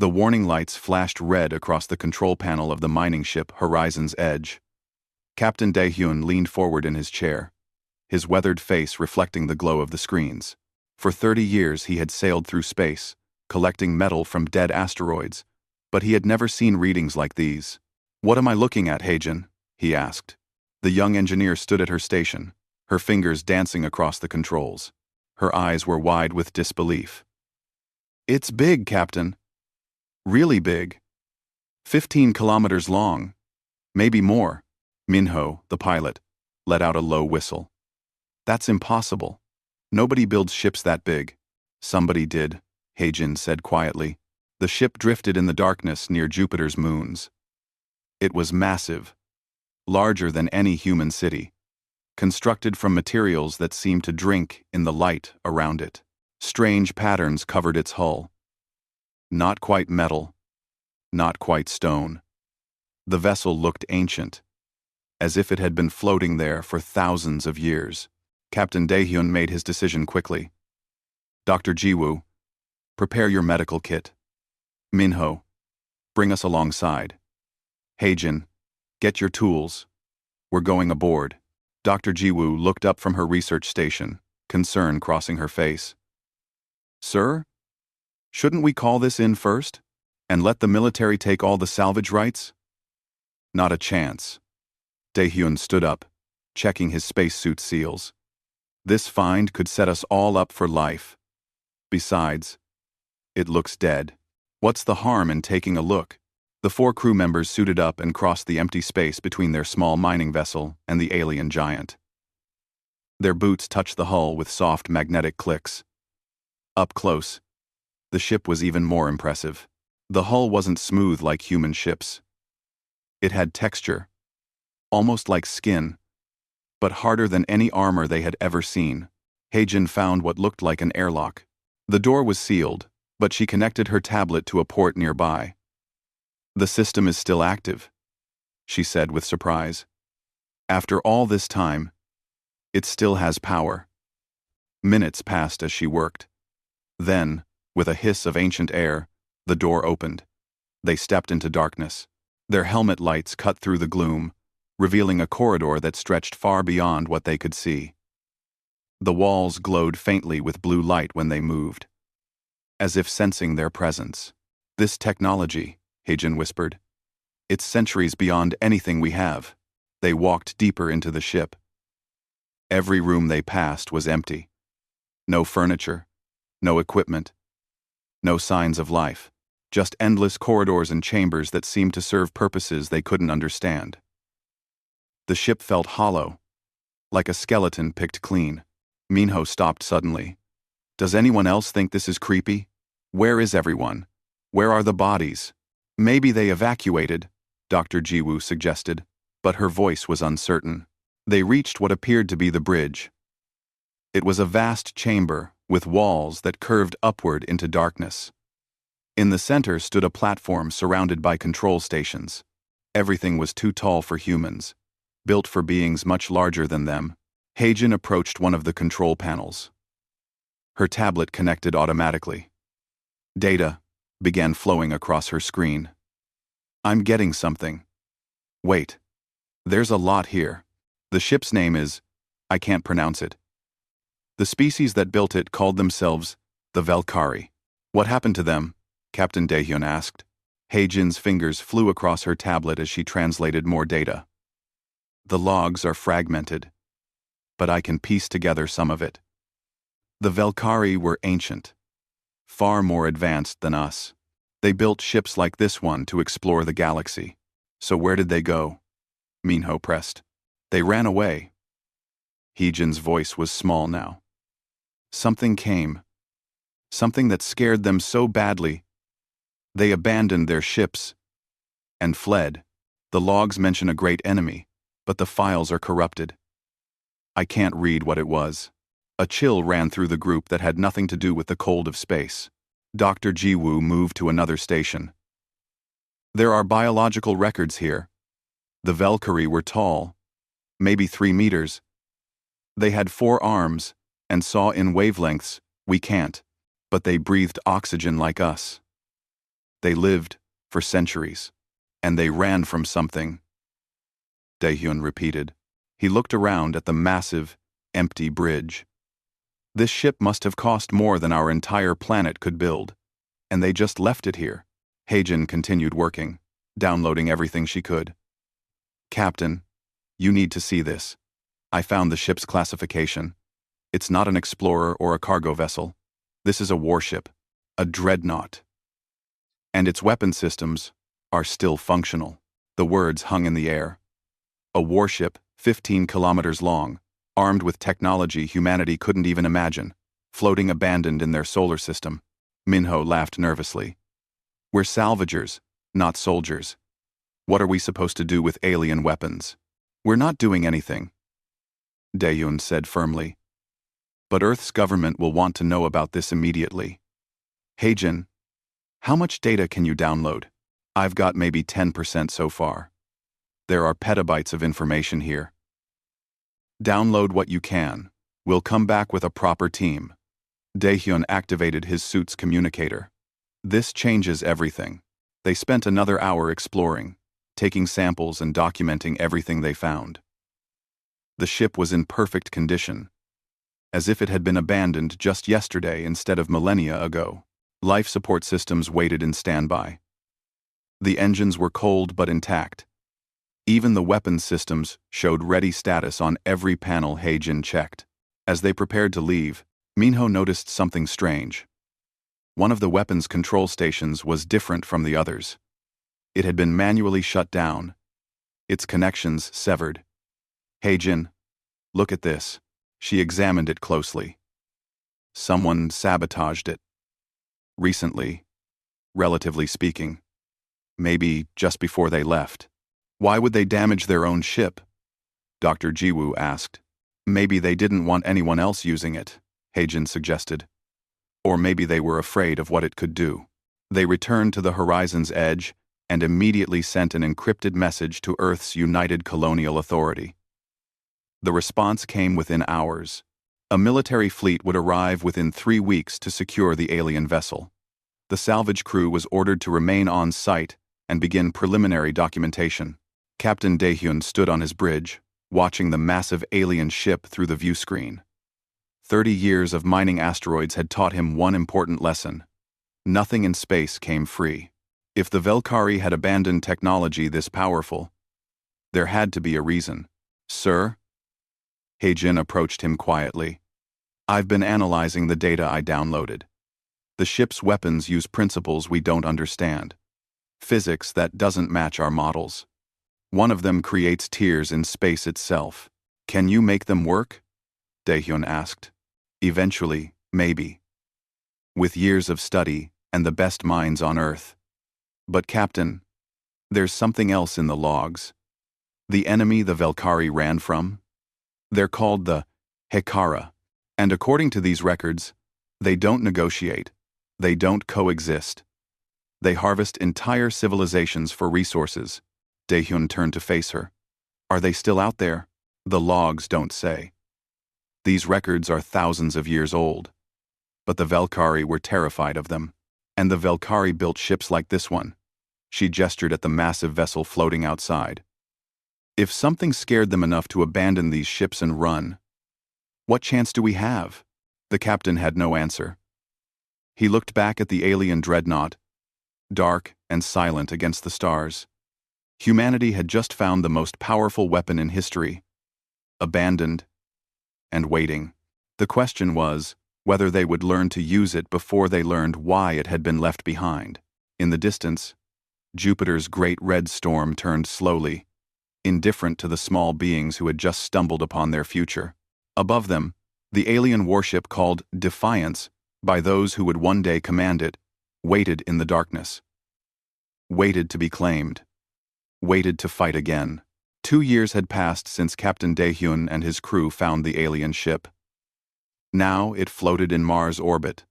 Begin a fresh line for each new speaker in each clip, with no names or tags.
The warning lights flashed red across the control panel of the mining ship Horizon's Edge. Captain Daehyun leaned forward in his chair, his weathered face reflecting the glow of the screens. For 30 years he had sailed through space, collecting metal from dead asteroids, but he had never seen readings like these. "What am I looking at, Haejin?" he asked. The young engineer stood at her station, her fingers dancing across the controls. Her eyes were wide with disbelief. "It's big, Captain. Really big. 15 kilometers long. Maybe more." Minho, the pilot, let out a low whistle. "That's impossible. Nobody builds ships that big." "Somebody did," Haejin said quietly. The ship drifted in the darkness near Jupiter's moons. It was massive, larger than any human city, constructed from materials that seemed to drink in the light around it. Strange patterns covered its hull. Not quite metal, not quite stone. The vessel looked ancient, as if it had been floating there for thousands of years. Captain Daehyun made his decision quickly. "Dr. Jiwoo, prepare your medical kit. Minho, bring us alongside. Haejin, get your tools. We're going aboard." Dr. Jiwoo looked up from her research station, concern crossing her face. "Sir? Shouldn't we call this in first, and let the military take all the salvage rights?" "Not a chance." Daehyun stood up, checking his spacesuit seals. "This find could set us all up for life. Besides, it looks dead. What's the harm in taking a look?" The 4 crew members suited up and crossed the empty space between their small mining vessel and the alien giant. Their boots touched the hull with soft magnetic clicks. Up close, the ship was even more impressive. The hull wasn't smooth like human ships. It had texture, almost like skin, but harder than any armor they had ever seen. Haejin found what looked like an airlock. The door was sealed, but she connected her tablet to a port nearby. "The system is still active," she said with surprise. "After all this time, it still has power." Minutes passed as she worked. Then, with a hiss of ancient air, the door opened. They stepped into darkness. Their helmet lights cut through the gloom, revealing a corridor that stretched far beyond what they could see. The walls glowed faintly with blue light when they moved, as if sensing their presence. "This technology," Haejin whispered. "It's centuries beyond anything we have." They walked deeper into the ship. Every room they passed was empty. No furniture, no equipment, no signs of life. Just endless corridors and chambers that seemed to serve purposes they couldn't understand. The ship felt hollow, like a skeleton picked clean. Minho stopped suddenly. "Does anyone else think this is creepy? Where is everyone? Where are the bodies?" "Maybe they evacuated," Dr. Jiwoo suggested, but her voice was uncertain. They reached what appeared to be the bridge. It was a vast chamber with walls that curved upward into darkness. In the center stood a platform surrounded by control stations. Everything was too tall for humans, built for beings much larger than them. Haejin approached one of the control panels. Her tablet connected automatically. Data began flowing across her screen. "I'm getting something. Wait. There's a lot here. The ship's name is... I can't pronounce it. The species that built it called themselves the Valkyrie. What happened to them?" Captain Daehyun asked. Haejin's fingers flew across her tablet as she translated more data. "The logs are fragmented, but I can piece together some of it. The Valkyrie were ancient, far more advanced than us. They built ships like this one to explore the galaxy. So where did they go?" Minho pressed. "They ran away." Haejin's voice was small now. "Something came. Something that scared them so badly. They abandoned their ships and fled. The logs mention a great enemy, but the files are corrupted. I can't read what it was." A chill ran through the group that had nothing to do with the cold of space. Dr. Jiwoo moved to another station. "There are biological records here. The Valkyrie were tall, maybe 3 meters. They had 4 arms and saw in wavelengths we can't, but they breathed oxygen like us. They lived for centuries. And they ran from something, Daehyun repeated. He looked around at the massive, empty bridge. This ship must have cost more than our entire planet could build. And they just left it here. Haejin continued working, downloading everything she could. Captain, you need to see this. I found the ship's classification. It's not an explorer or a cargo vessel. This is a warship, a dreadnought. And its weapon systems are still functional. The words hung in the air. A warship, 15 kilometers long, armed with technology humanity couldn't even imagine, floating abandoned in their solar system. Minho laughed nervously. We're salvagers, not soldiers. What are we supposed to do with alien weapons? We're not doing anything, Daehyun said firmly. But Earth's government will want to know about this immediately. Haejin, how much data can you download? I've got maybe 10% so far. There are petabytes of information here. Download what you can. We'll come back with a proper team. Daehyun activated his suit's communicator. This changes everything. They spent another hour exploring, taking samples and documenting everything they found. The ship was in perfect condition, as if it had been abandoned just yesterday instead of millennia ago. Life support systems waited in standby. The engines were cold but intact. Even the weapons systems showed ready status on every panel Haejin checked. As they prepared to leave, Minho noticed something strange. One of the weapons control stations was different from the others. It had been manually shut down, its connections severed. Haejin, look at this. She examined it closely. Someone sabotaged it. Recently, relatively speaking. Maybe just before they left. Why would they damage their own ship? Dr. Jiwoo asked. Maybe they didn't want anyone else using it, Haejin suggested. Or maybe they were afraid of what it could do. They returned to the horizon's edge and immediately sent an encrypted message to Earth's United Colonial Authority. The response came within hours. A military fleet would arrive within 3 weeks to secure the alien vessel. The salvage crew was ordered to remain on site and begin preliminary documentation. Captain Daehyun stood on his bridge, watching the massive alien ship through the view screen. 30 years of mining asteroids had taught him one important lesson. Nothing in space came free. If the Velkari had abandoned technology this powerful, there had to be a reason. Sir? Haejin approached him quietly. I've been analyzing the data I downloaded. The ship's weapons use principles we don't understand. Physics that doesn't match our models. One of them creates tears in space itself. Can you make them work? Daehyun asked. Eventually, maybe. With years of study and the best minds on Earth. But Captain, there's something else in the logs. The enemy the Velkari ran from? They're called the Hekara. And according to these records, they don't negotiate. They don't coexist. They harvest entire civilizations for resources. Daehyun turned to face her. Are they still out there? The logs don't say. These records are thousands of years old. But the Velkari were terrified of them. And the Velkari built ships like this one. She gestured at the massive vessel floating outside. If something scared them enough to abandon these ships and run, what chance do we have? The captain had no answer. He looked back at the alien dreadnought, dark and silent against the stars. Humanity had just found the most powerful weapon in history, abandoned and waiting. The question was whether they would learn to use it before they learned why it had been left behind. In the distance, Jupiter's great red storm turned slowly, indifferent to the small beings who had just stumbled upon their future. Above them, the alien warship called Defiance, by those who would one day command it, waited in the darkness. Waited to be claimed. Waited to fight again. 2 years had passed since Captain Daehyun and his crew found the alien ship. Now it floated in Mars orbit,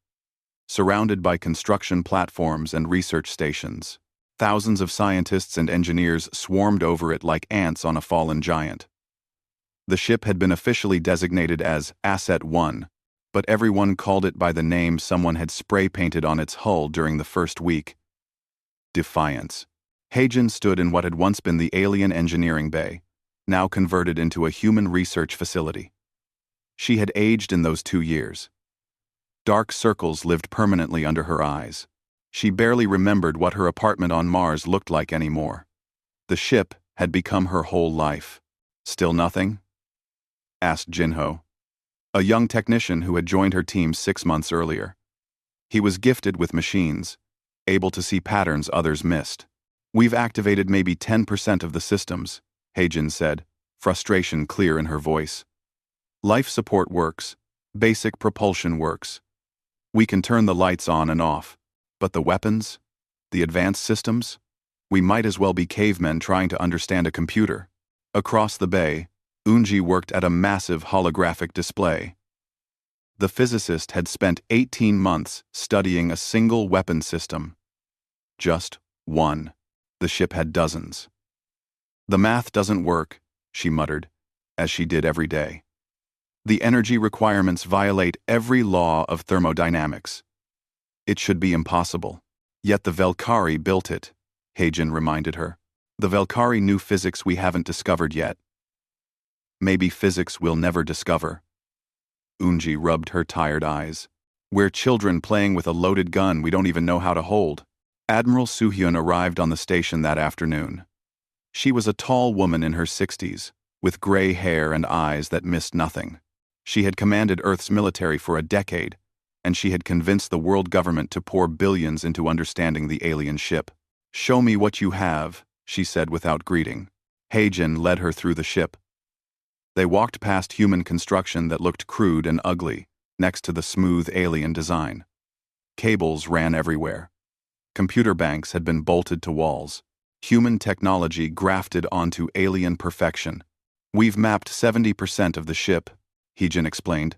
surrounded by construction platforms and research stations. Thousands of scientists and engineers swarmed over it like ants on a fallen giant. The ship had been officially designated as Asset 1, but everyone called it by the name someone had spray-painted on its hull during the first week. Defiance. Heijin stood in what had once been the alien engineering bay, now converted into a human research facility. She had aged in those 2 years. Dark circles lived permanently under her eyes. She barely remembered what her apartment on Mars looked like anymore. The ship had become her whole life. Still nothing? Asked Jinho, a young technician who had joined her team 6 months earlier. He was gifted with machines, able to see patterns others missed. We've activated maybe 10% of the systems, Heijin said, frustration clear in her voice. Life support works, basic propulsion works. We can turn the lights on and off, but the weapons? The advanced systems? We might as well be cavemen trying to understand a computer. Across the bay, Unji worked at a massive holographic display. The physicist had spent 18 months studying a single weapon system. Just one. The ship had dozens. The math doesn't work, she muttered, as she did every day. The energy requirements violate every law of thermodynamics. It should be impossible. Yet the Velkari built it, Heijin reminded her. The Velkari knew physics we haven't discovered yet. Maybe physics we'll never discover. Unji rubbed her tired eyes. We're children playing with a loaded gun we don't even know how to hold. Admiral Suhyun arrived on the station that afternoon. She was a tall woman in her 60s, with gray hair and eyes that missed nothing. She had commanded Earth's military for a decade, and she had convinced the world government to pour billions into understanding the alien ship. "Show me what you have," she said without greeting. Heijin led her through the ship. They walked past human construction that looked crude and ugly, next to the smooth alien design. Cables ran everywhere. Computer banks had been bolted to walls. Human technology grafted onto alien perfection. "We've mapped 70% of the ship," Heijin explained.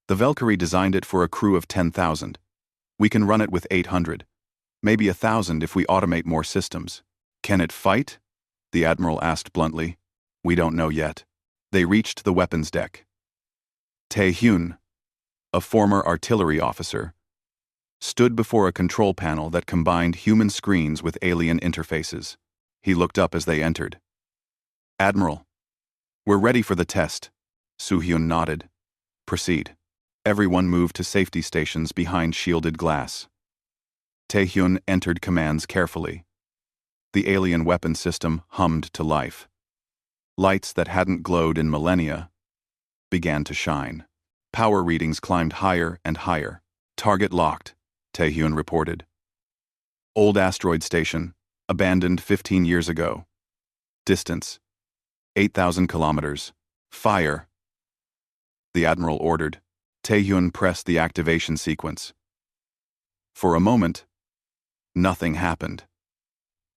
"The Valkyrie designed it for a crew of 10,000. We can run it with 800. Maybe 1,000 if we automate more systems." "Can it fight?" the Admiral asked bluntly. "We don't know yet." They reached the weapons deck. Tae-hyun, a former artillery officer, stood before a control panel that combined human screens with alien interfaces. He looked up as they entered. "Admiral, we're ready for the test." Soo-hyun nodded. "Proceed." Everyone moved to safety stations behind shielded glass. Tae-hyun entered commands carefully. The alien weapon system hummed to life. Lights that hadn't glowed in millennia began to shine. Power readings climbed higher and higher. "Target locked," Tae-hyun reported. "Old asteroid station, abandoned 15 years ago. Distance, 8,000 kilometers. Fire." The Admiral ordered. Tae-hyun pressed the activation sequence. For a moment, nothing happened.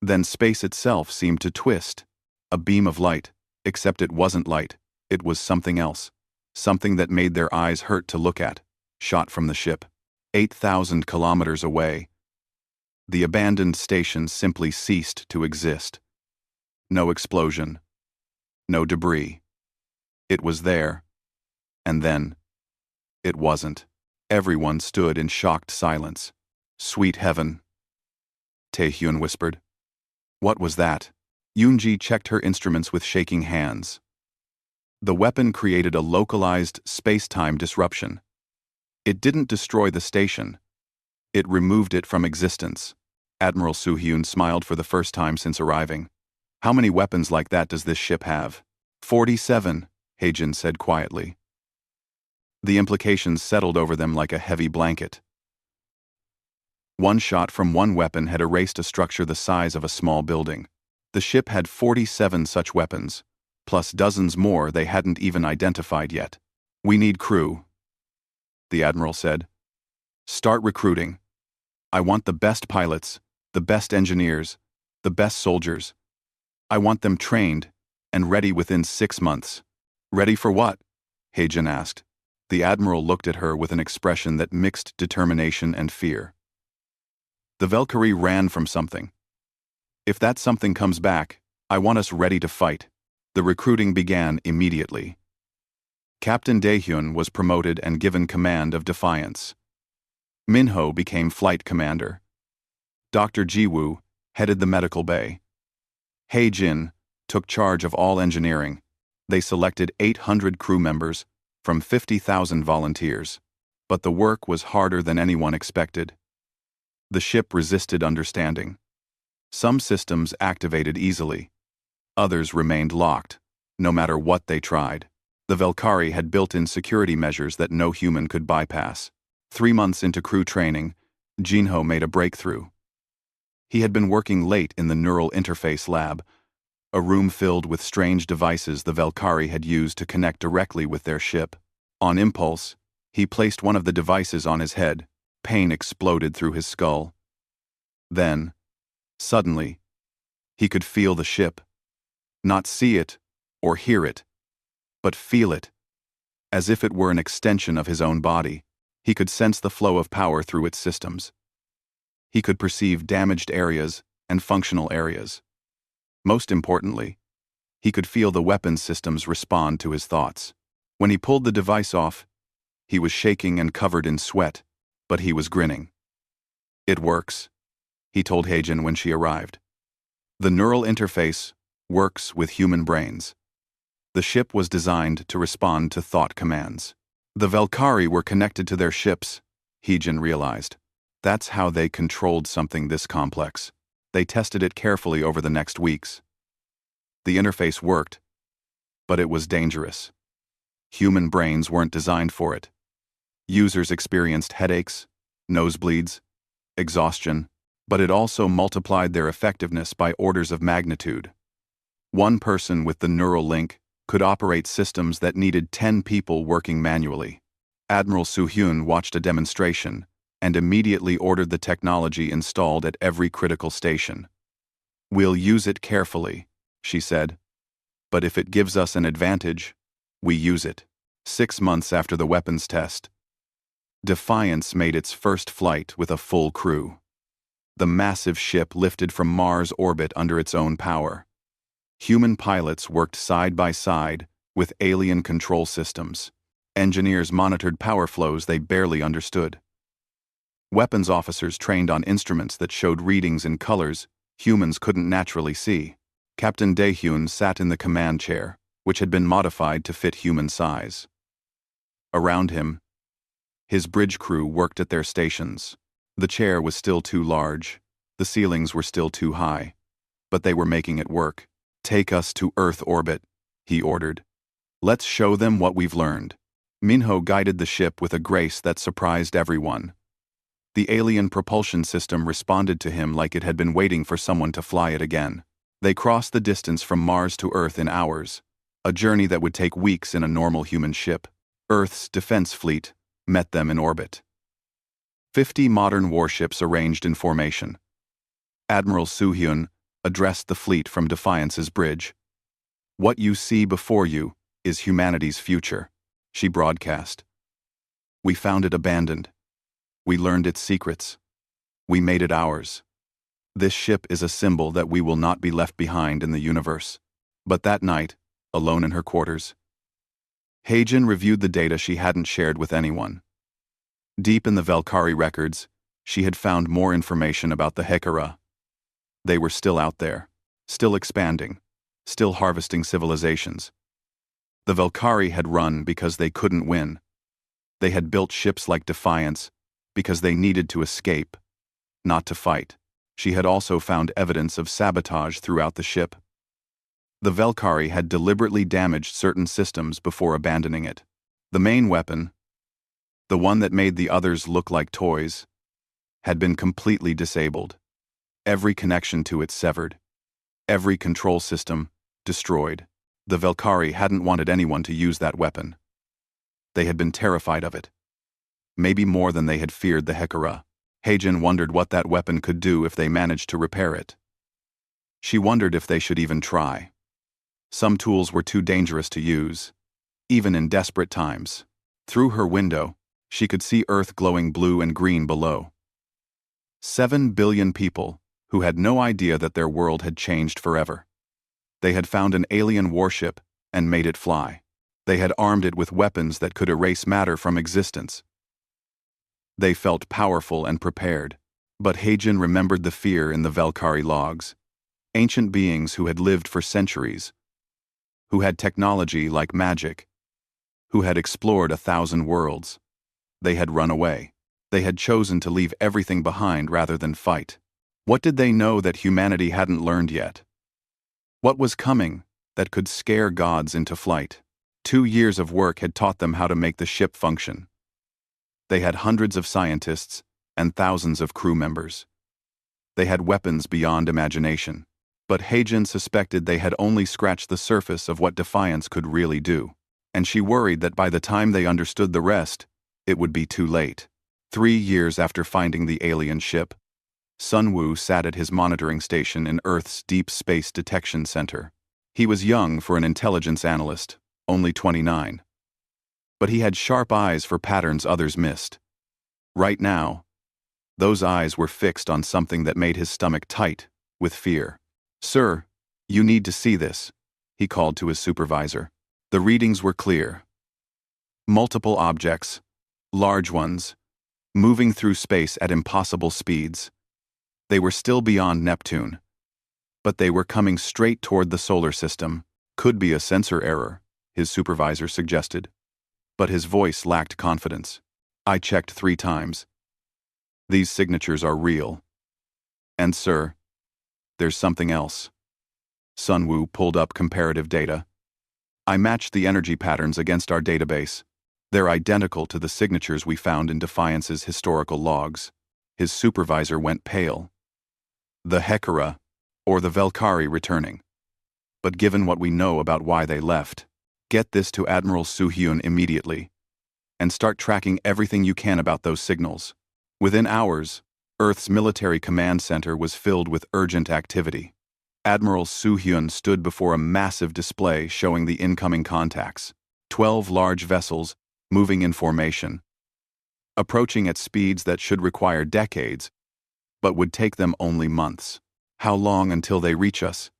Then space itself seemed to twist. A beam of light, except it wasn't light, it was something else. Something that made their eyes hurt to look at, shot from the ship. 8,000 kilometers away. The abandoned station simply ceased to exist. No explosion. No debris. It was there. And then, it wasn't. Everyone stood in shocked silence. "Sweet heaven," Tae-hyun whispered. "What was that?" Yoonji checked her instruments with shaking hands. The weapon created a localized space-time disruption. It didn't destroy the station. It removed it from existence. Admiral Soo-hyun smiled for the first time since arriving. "How many weapons like that does this ship have?" 47, Heijin said quietly. The implications settled over them like a heavy blanket. One shot from one weapon had erased a structure the size of a small building. The ship had 47 such weapons, plus dozens more they hadn't even identified yet. "We need crew," the Admiral said. "Start recruiting. I want the best pilots, the best engineers, the best soldiers. I want them trained and ready within 6 months." "Ready for what?" Heijin asked. The Admiral looked at her with an expression that mixed determination and fear. "The Valkyrie ran from something. If that something comes back, I want us ready to fight." The recruiting began immediately. Captain Daehyun was promoted and given command of Defiance. Minho became flight commander. Dr. Jiwoo, headed the medical bay. He Jin took charge of all engineering. They selected 800 crew members from 50,000 volunteers. But the work was harder than anyone expected. The ship resisted understanding. Some systems activated easily. Others remained locked, no matter what they tried. The Velkari had built-in security measures that no human could bypass. 3 months into crew training, Jinho made a breakthrough. He had been working late in the neural interface lab, a room filled with strange devices the Velkari had used to connect directly with their ship. On impulse, he placed one of the devices on his head. Pain exploded through his skull. Then, suddenly, he could feel the ship. Not see it or hear it, but feel it. As if it were an extension of his own body, he could sense the flow of power through its systems. He could perceive damaged areas and functional areas. Most importantly, he could feel the weapons systems respond to his thoughts. When he pulled the device off, he was shaking and covered in sweat, but he was grinning. "It works," he told Heijin when she arrived. "The neural interface works with human brains." The ship was designed to respond to thought commands. The Velkari were connected to their ships, Heijin realized. That's how they controlled something this complex. They tested it carefully over the next weeks. The interface worked, but it was dangerous. Human brains weren't designed for it. Users experienced headaches, nosebleeds, exhaustion, but it also multiplied their effectiveness by orders of magnitude. One person with the neural link could operate systems that needed 10 people working manually. Admiral Soo-hyun watched a demonstration and immediately ordered the technology installed at every critical station. "We'll use it carefully," she said. "But if it gives us an advantage, we use it." 6 months after the weapons test, Defiance made its first flight with a full crew. The massive ship lifted from Mars orbit under its own power. Human pilots worked side by side with alien control systems. Engineers monitored power flows they barely understood. Weapons officers trained on instruments that showed readings in colors humans couldn't naturally see. Captain Daehyun sat in the command chair, which had been modified to fit human size. Around him, his bridge crew worked at their stations. The chair was still too large, the ceilings were still too high, but they were making it work. "Take us to Earth orbit," he ordered. "Let's show them what we've learned." Minho guided the ship with a grace that surprised everyone. The alien propulsion system responded to him like it had been waiting for someone to fly it again. They crossed the distance from Mars to Earth in hours, a journey that would take weeks in a normal human ship. Earth's defense fleet met them in orbit. 50 modern warships arranged in formation. Admiral Soo-hyun addressed the fleet from Defiance's bridge. "What you see before you is humanity's future," she broadcast. "We found it abandoned. We learned its secrets. We made it ours. This ship is a symbol that we will not be left behind in the universe." But that night, alone in her quarters, Heijin reviewed the data she hadn't shared with anyone. Deep in the Velkari records, she had found more information about the HFY. They were still out there, still expanding, still harvesting civilizations. The Velkari had run because they couldn't win. They had built ships like Defiance because they needed to escape, not to fight. She had also found evidence of sabotage throughout the ship. The Velkari had deliberately damaged certain systems before abandoning it. The main weapon, the one that made the others look like toys, had been completely disabled. Every connection to it severed. Every control system destroyed. The Velkari hadn't wanted anyone to use that weapon. They had been terrified of it. Maybe more than they had feared the HFY. Heijin wondered what that weapon could do if they managed to repair it. She wondered if they should even try. Some tools were too dangerous to use, even in desperate times. Through her window, she could see Earth glowing blue and green below. 7 billion people who had no idea that their world had changed forever. They had found an alien warship and made it fly. They had armed it with weapons that could erase matter from existence. They felt powerful and prepared, But Heijin remembered the fear in the Velkari logs. Ancient beings who had lived for centuries, who had technology like magic, who had explored 1,000 worlds. They had run away. They had chosen to leave everything behind rather than fight. What did they know that humanity hadn't learned yet? What was coming that could scare gods into flight? 2 years of work had taught them how to make the ship function. They had hundreds of scientists and thousands of crew members. They had weapons beyond imagination. But Heijin suspected they had only scratched the surface of what Defiance could really do, and she worried that by the time they understood the rest, it would be too late. 3 years after finding the alien ship, Sun Wu sat at his monitoring station in Earth's Deep Space Detection Center. He was young for an intelligence analyst, only 29. But he had sharp eyes for patterns others missed. Right now, those eyes were fixed on something that made his stomach tight with fear. "Sir, you need to see this," he called to his supervisor. The readings were clear. Multiple objects, large ones, moving through space at impossible speeds. They were still beyond Neptune, but they were coming straight toward the solar system. "Could be a sensor error," his supervisor suggested. But his voice lacked confidence. "I checked 3 times. These signatures are real. And sir, there's something else." Sun Wu pulled up comparative data. "I matched the energy patterns against our database. They're identical to the signatures we found in Defiance's historical logs." His supervisor went pale. The Hekara, or the Velkari, returning. But given what we know about why they left, get this to Admiral Su-hyun immediately, and start tracking everything you can about those signals. Within hours, Earth's military command center was filled with urgent activity. Admiral Su-hyun stood before a massive display showing the incoming contacts. 12 large vessels, moving in formation, approaching at speeds that should require decades, but would take them only months. "How long until they reach us?"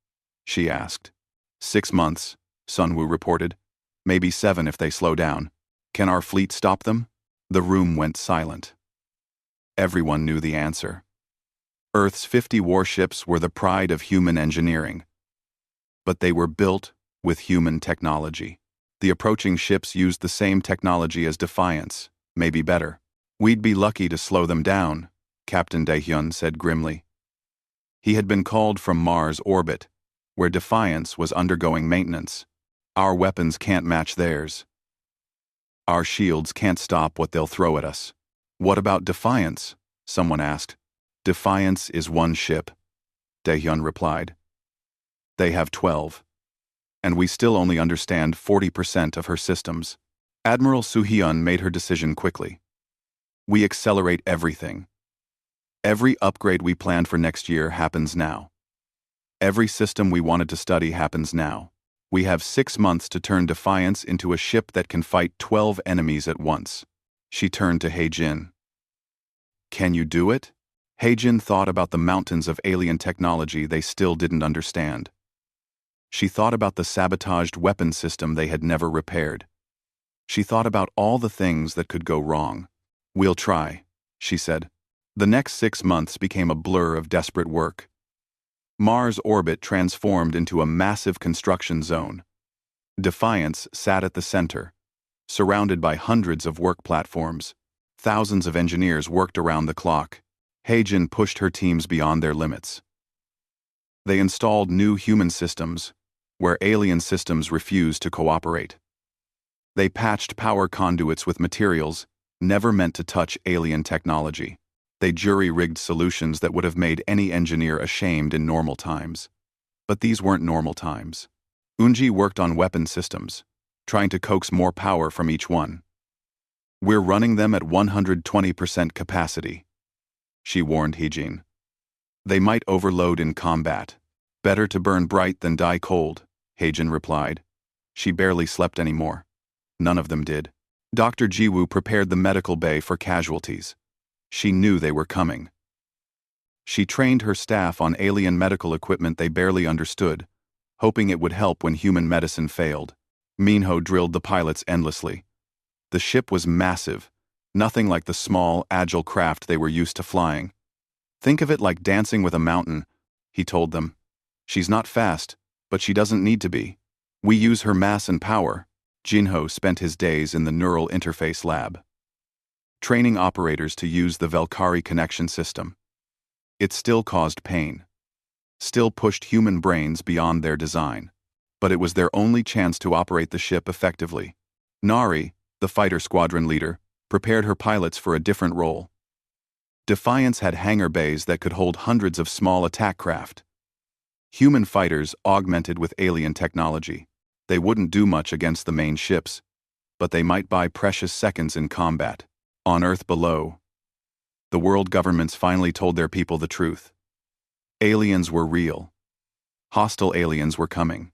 she asked. 6 months, Sun Wu reported. "Maybe 7 if they slow down. Can our fleet stop them?" The room went silent. Everyone knew the answer. Earth's 50 warships were the pride of human engineering. But they were built with human technology. The approaching ships used the same technology as Defiance, maybe better. "We'd be lucky to slow them down," Captain Daehyun said grimly. He had been called from Mars orbit, where Defiance was undergoing maintenance. "Our weapons can't match theirs. Our shields can't stop what they'll throw at us." "What about Defiance?" someone asked. "Defiance is 1 ship," Daehyun replied. "They have 12. And we still only understand 40% of her systems." Admiral Su-hyun made her decision quickly. "We accelerate everything. Every upgrade we planned for next year happens now. Every system we wanted to study happens now. We have 6 months to turn Defiance into a ship that can fight 12 enemies at once." She turned to Heijin. "Can you do it?" Heijin thought about the mountains of alien technology they still didn't understand. She thought about the sabotaged weapon system they had never repaired. She thought about all the things that could go wrong. "We'll try," she said. The next 6 months became a blur of desperate work. Mars orbit transformed into a massive construction zone. Defiance sat at the center, surrounded by hundreds of work platforms. Thousands of engineers worked around the clock. Heijin pushed her teams beyond their limits. They installed new human systems, where alien systems refused to cooperate. They patched power conduits with materials never meant to touch alien technology. They jury-rigged solutions that would have made any engineer ashamed in normal times. But these weren't normal times. Unji worked on weapon systems, trying to coax more power from each one. "We're running them at 120% capacity," she warned Heijin. "They might overload in combat. Better to burn bright than die cold," Heijin replied. She barely slept anymore. None of them did. Dr. Jiwoo prepared the medical bay for casualties. She knew they were coming. She trained her staff on alien medical equipment they barely understood, hoping it would help when human medicine failed. Minho drilled the pilots endlessly. The ship was massive, nothing like the small, agile craft they were used to flying. Think of it like dancing with a mountain, he told them. She's not fast, but she doesn't need to be. We use her mass and power. Jinho spent his days in the neural interface lab, training operators to use the Valkyrie connection system. It still caused pain, still pushed human brains beyond their design, but it was their only chance to operate the ship effectively. Nari, the fighter squadron leader, prepared her pilots for a different role. Defiance had hangar bays that could hold hundreds of small attack craft. Human fighters augmented with alien technology. They wouldn't do much against the main ships, but they might buy precious seconds in combat. On Earth below, the world governments finally told their people the truth. Aliens were real. Hostile aliens were coming.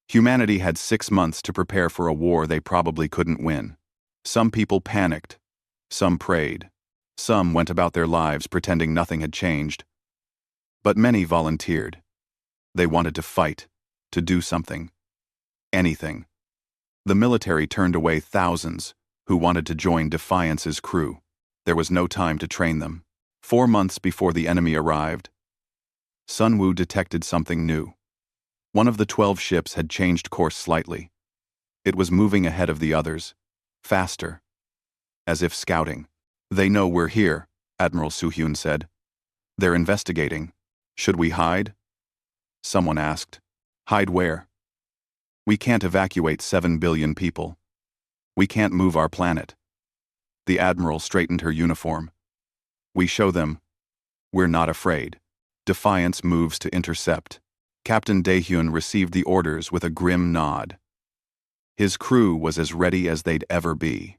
Humanity had 6 months to prepare for a war they probably couldn't win. Some people panicked. Some prayed. Some went about their lives pretending nothing had changed. But many volunteered. They wanted to fight, to do something. Anything. The military turned away thousands who wanted to join Defiance's crew. There was no time to train them. 4 months before the enemy arrived, Sunwoo detected something new. One of the 12 ships had changed course slightly. It was moving ahead of the others, faster, as if scouting. They know we're here, Admiral Soo-hyun said. They're investigating. Should we hide? Someone asked. Hide where? We can't evacuate 7 billion people. We can't move our planet. The Admiral straightened her uniform. We show them. We're not afraid. Defiance moves to intercept. Captain Daehyun received the orders with a grim nod. His crew was as ready as they'd ever be.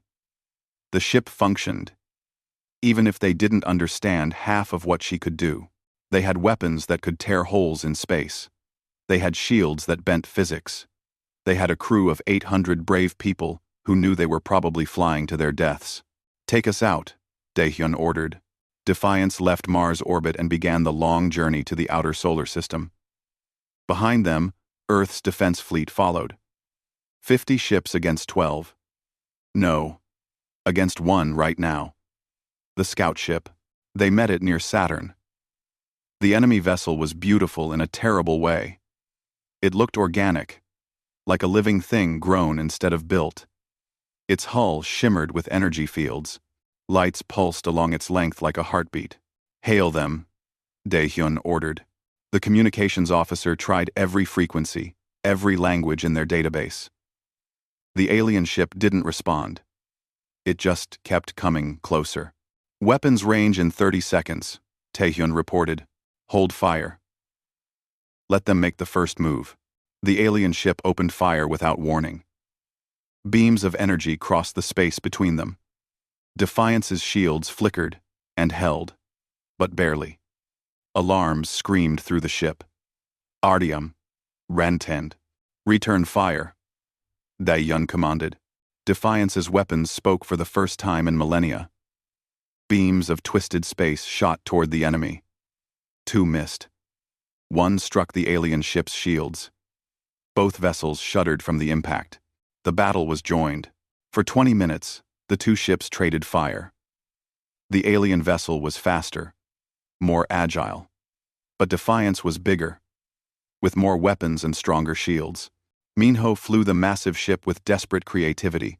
The ship functioned, even if they didn't understand half of what she could do. They had weapons that could tear holes in space. They had shields that bent physics. They had a crew of 800 brave people who knew they were probably flying to their deaths. Take us out, Daehyun ordered. Defiance left Mars orbit and began the long journey to the outer solar system. Behind them, Earth's defense fleet followed. 50 ships against 12. No, against 1 right now. The scout ship. They met it near Saturn. The enemy vessel was beautiful in a terrible way. It looked organic, like a living thing grown instead of built. Its hull shimmered with energy fields. Lights pulsed along its length like a heartbeat. Hail them, Daehyun ordered. The communications officer tried every frequency, every language in their database. The alien ship didn't respond. It just kept coming closer. Weapons range in 30 seconds, Daehyun reported. Hold fire. Let them make the first move. The alien ship opened fire without warning. Beams of energy crossed the space between them. Defiance's shields flickered and held, but barely. Alarms screamed through the ship. Artyom, Rantend, return fire, Daehyun commanded. Defiance's weapons spoke for the first time in millennia. Beams of twisted space shot toward the enemy. 2 missed. 1 struck the alien ship's shields. Both vessels shuddered from the impact. The battle was joined. For 20 minutes, the 2 ships traded fire. The alien vessel was faster, more agile. But Defiance was bigger, with more weapons and stronger shields. Minho flew the massive ship with desperate creativity,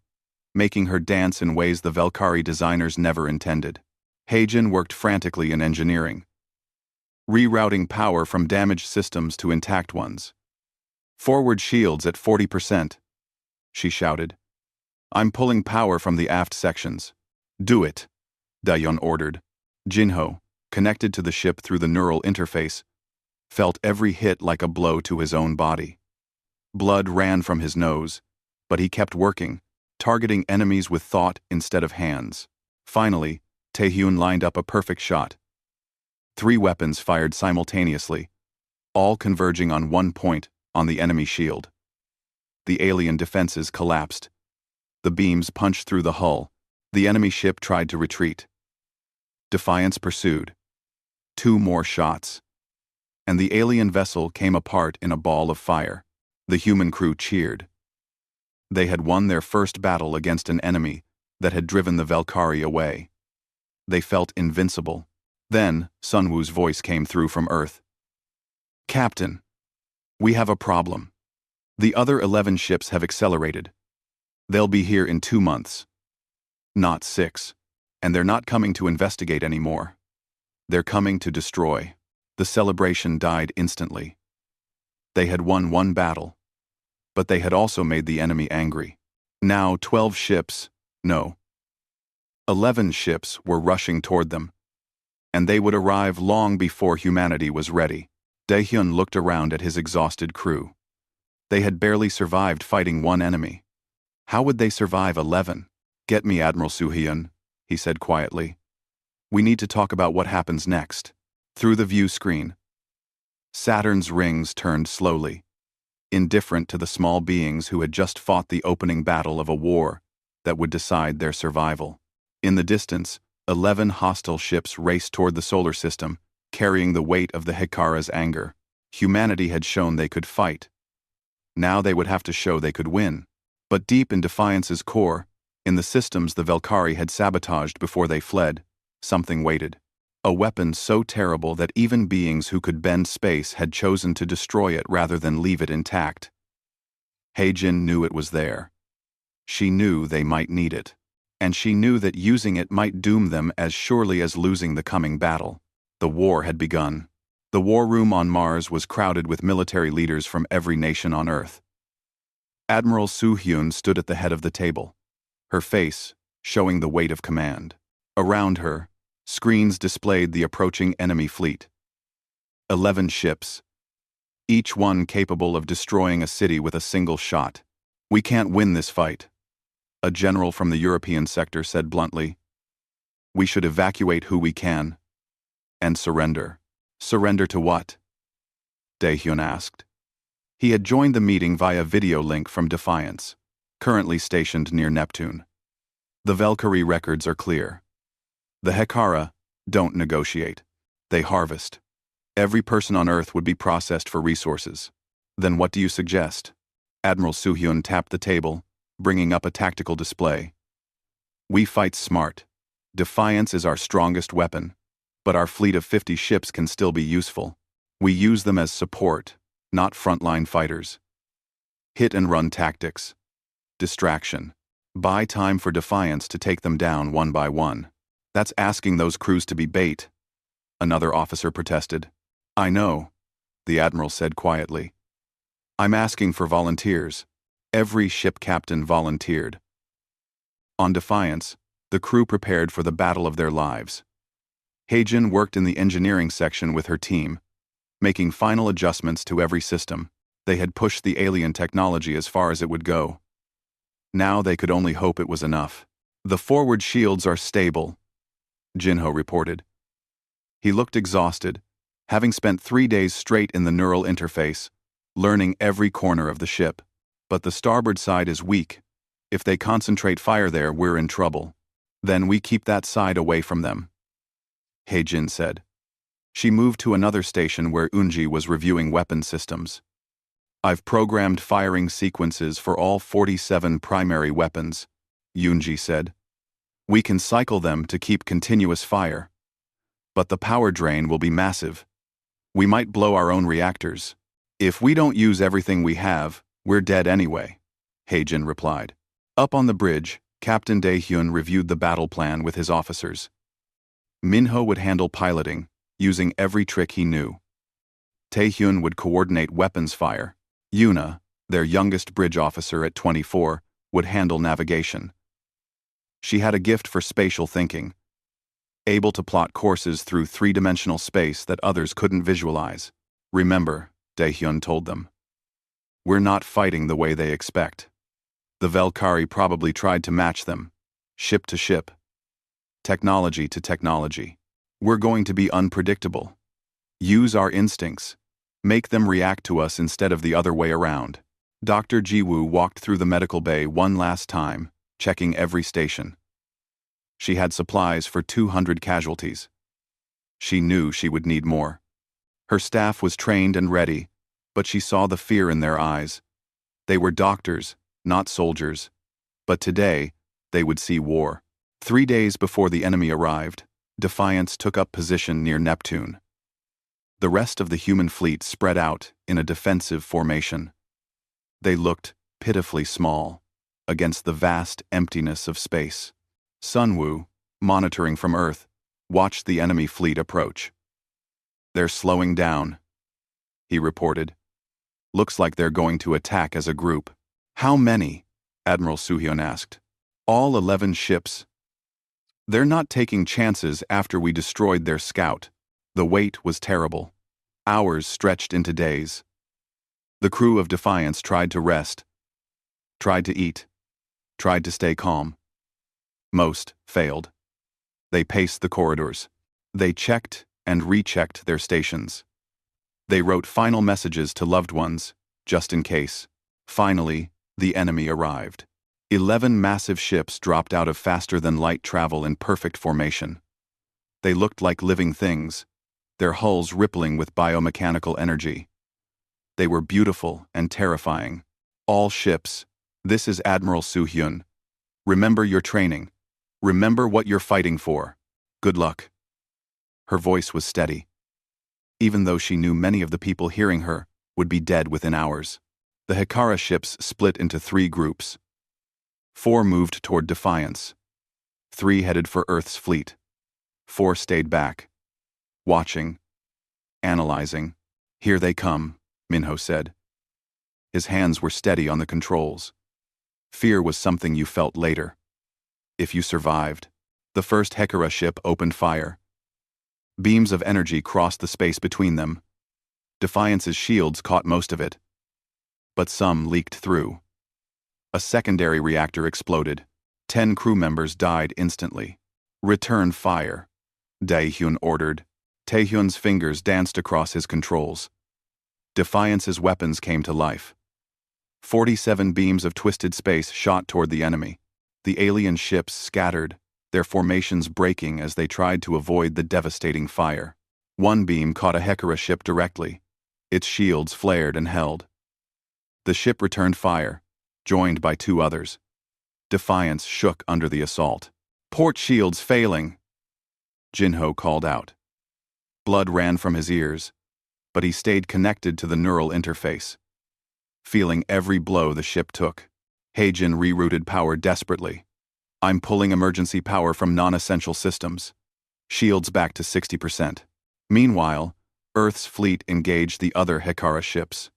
making her dance in ways the Valkyrie designers never intended. Heijin worked frantically in engineering, rerouting power from damaged systems to intact ones. Forward shields at 40%, she shouted. I'm pulling power from the aft sections. Do it, Daehyun ordered. Jinho, connected to the ship through the neural interface, felt every hit like a blow to his own body. Blood ran from his nose, but he kept working, targeting enemies with thought instead of hands. Finally, Daehyun lined up a perfect shot. 3 weapons fired simultaneously, all converging on 1 point on the enemy shield. The alien defenses collapsed. The beams punched through the hull. The enemy ship tried to retreat. Defiance pursued. 2 more shots, and the alien vessel came apart in a ball of fire. The human crew cheered. They had won their first battle against an enemy that had driven the Valkyrie away. They felt invincible. Then, Sun Wu's voice came through from Earth. "Captain, we have a problem. The other 11 ships have accelerated. They'll be here in 2 months. Not 6. And they're not coming to investigate anymore. They're coming to destroy." The celebration died instantly. They had won one battle, but they had also made the enemy angry. Now 12 ships, no, 11 ships were rushing toward them, and they would arrive long before humanity was ready. Daehyun looked around at his exhausted crew. They had barely survived fighting one enemy. How would they survive 11? "Get me Admiral Soo-hyun," he said quietly. "We need to talk about what happens next." Through the view screen, Saturn's rings turned slowly, indifferent to the small beings who had just fought the opening battle of a war that would decide their survival. In the distance, 11 hostile ships raced toward the solar system, carrying the weight of the Hekara's anger. Humanity had shown they could fight. Now they would have to show they could win. But deep in Defiance's core, in the systems the Valkyrie had sabotaged before they fled, something waited. A weapon so terrible that even beings who could bend space had chosen to destroy it rather than leave it intact. Heijin knew it was there. She knew they might need it. And she knew that using it might doom them as surely as losing the coming battle. The war had begun. The war room on Mars was crowded with military leaders from every nation on Earth. Admiral Soo-hyun stood at the head of the table, her face showing the weight of command. Around her, screens displayed the approaching enemy fleet. 11 ships, each one capable of destroying a city with a single shot. "We can't win this fight," a general from the European sector said bluntly. "We should evacuate who we can and surrender." "Surrender to what?" Daehyun asked. He had joined the meeting via video link from Defiance, currently stationed near Neptune. "The Valkyrie records are clear. The Hekara don't negotiate. They harvest. Every person on Earth would be processed for resources. Then what do you suggest?" Admiral Soo-hyun tapped the table, bringing up a tactical display. "We fight smart. Defiance is our strongest weapon, but our fleet of 50 ships can still be useful. We use them as support, not frontline fighters. Hit-and-run tactics. Distraction. Buy time for Defiance to take them down one by one. That's asking those crews to be bait," another officer protested. "I know," the admiral said quietly. "I'm asking for volunteers." Every ship captain volunteered. On Defiance, the crew prepared for the battle of their lives. Heijin worked in the engineering section with her team, making final adjustments to every system. They had pushed the alien technology as far as it would go. Now they could only hope it was enough. "The forward shields are stable," Jinho reported. He looked exhausted, having spent 3 days straight in the neural interface, learning every corner of the ship. "But the starboard side is weak. If they concentrate fire there, we're in trouble. Then we keep that side away from them," Heijin said. She moved to another station where Unji was reviewing weapon systems. "I've programmed firing sequences for all 47 primary weapons," Unji said. "We can cycle them to keep continuous fire. But the power drain will be massive. We might blow our own reactors. If we don't use everything we have, we're dead anyway," Heijin replied. Up on the bridge, Captain Daehyun reviewed the battle plan with his officers. Minho would handle piloting, using every trick he knew. Taehyun would coordinate weapons fire. Yuna, their youngest bridge officer at 24, would handle navigation. She had a gift for spatial thinking, able to plot courses through three-dimensional space that others couldn't visualize. "Remember," Daehyun told them, "we're not fighting the way they expect. The Valkyrie probably tried to match them, ship to ship, technology to technology. We're going to be unpredictable. Use our instincts. Make them react to us instead of the other way around." Dr. Jiwoo walked through the medical bay one last time, checking every station. She had supplies for 200 casualties. She knew she would need more. Her staff was trained and ready, but she saw the fear in their eyes. They were doctors, not soldiers. But today, they would see war. 3 days before the enemy arrived, Defiance took up position near Neptune. The rest of the human fleet spread out in a defensive formation. They looked pitifully small against the vast emptiness of space. Sunwoo, monitoring from Earth, watched the enemy fleet approach. "They're slowing down," he reported. "Looks like they're going to attack as a group." "How many?" Admiral Suhyun asked. "All 11 ships. They're not taking chances after we destroyed their scout." The wait was terrible. Hours stretched into days. The crew of Defiance tried to rest, tried to eat, tried to stay calm. Most failed. They paced the corridors. They checked and rechecked their stations. They wrote final messages to loved ones, just in case. Finally, the enemy arrived. 11 massive ships dropped out of faster-than-light travel in perfect formation. They looked like living things, their hulls rippling with biomechanical energy. They were beautiful and terrifying. "All ships, this is Admiral Suhyun. Remember your training. Remember what you're fighting for. Good luck." Her voice was steady, even though she knew many of the people hearing her would be dead within hours. The Hekara ships split into 3 groups. 4 moved toward Defiance. 3 headed for Earth's fleet. 4 stayed back, watching, analyzing. "Here they come," Minho said. His hands were steady on the controls. Fear was something you felt later. If you survived. The first Hekara ship opened fire. Beams of energy crossed the space between them. Defiance's shields caught most of it, but some leaked through. A secondary reactor exploded. 10 crew members died instantly. "Return fire," Daehyun ordered. Taehyun's fingers danced across his controls. Defiance's weapons came to life. 47 beams of twisted space shot toward the enemy. The alien ships scattered, their formations breaking as they tried to avoid the devastating fire. One beam caught a Hekara ship directly. Its shields flared and held. The ship returned fire, joined by 2 others. Defiance shook under the assault. "Port shields failing," Jinho called out. Blood ran from his ears, but he stayed connected to the neural interface, feeling every blow the ship took. Heijin rerouted power desperately. "I'm pulling emergency power from non-essential systems. Shields back to 60%. Meanwhile, Earth's fleet engaged the other Hekara ships.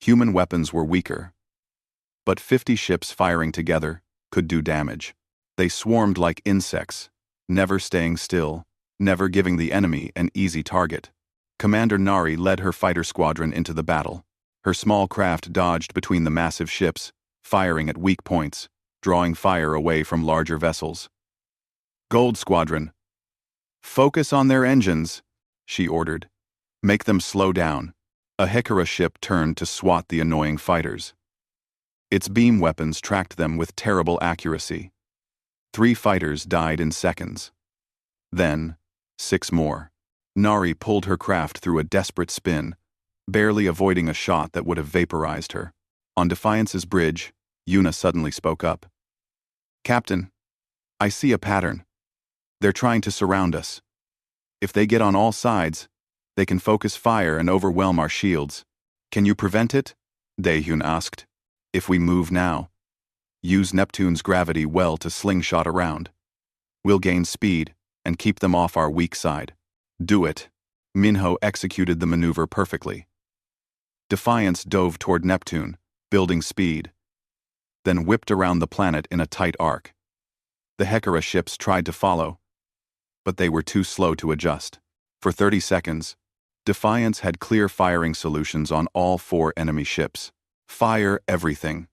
Human weapons were weaker, but 50 ships firing together could do damage. They swarmed like insects, never staying still, never giving the enemy an easy target. Commander Nari led her fighter squadron into the battle. Her small craft dodged between the massive ships, firing at weak points, drawing fire away from larger vessels. "Gold Squadron, focus on their engines," she ordered. "Make them slow down." A Hekara ship turned to swat the annoying fighters. Its beam weapons tracked them with terrible accuracy. 3 fighters died in seconds. Then, 6 more. Nari pulled her craft through a desperate spin, barely avoiding a shot that would have vaporized her. On Defiance's bridge, Yuna suddenly spoke up. "Captain, I see a pattern. They're trying to surround us. If they get on all sides, they can focus fire and overwhelm our shields. Can you prevent it?" Daehyun asked. "If we move now, use Neptune's gravity well to slingshot around. We'll gain speed and keep them off our weak side." "Do it." Minho executed the maneuver perfectly. Defiance dove toward Neptune, building speed, then whipped around the planet in a tight arc. The Hekara ships tried to follow, but they were too slow to adjust. For 30 seconds, Defiance had clear firing solutions on all 4 enemy ships. "Fire everything,"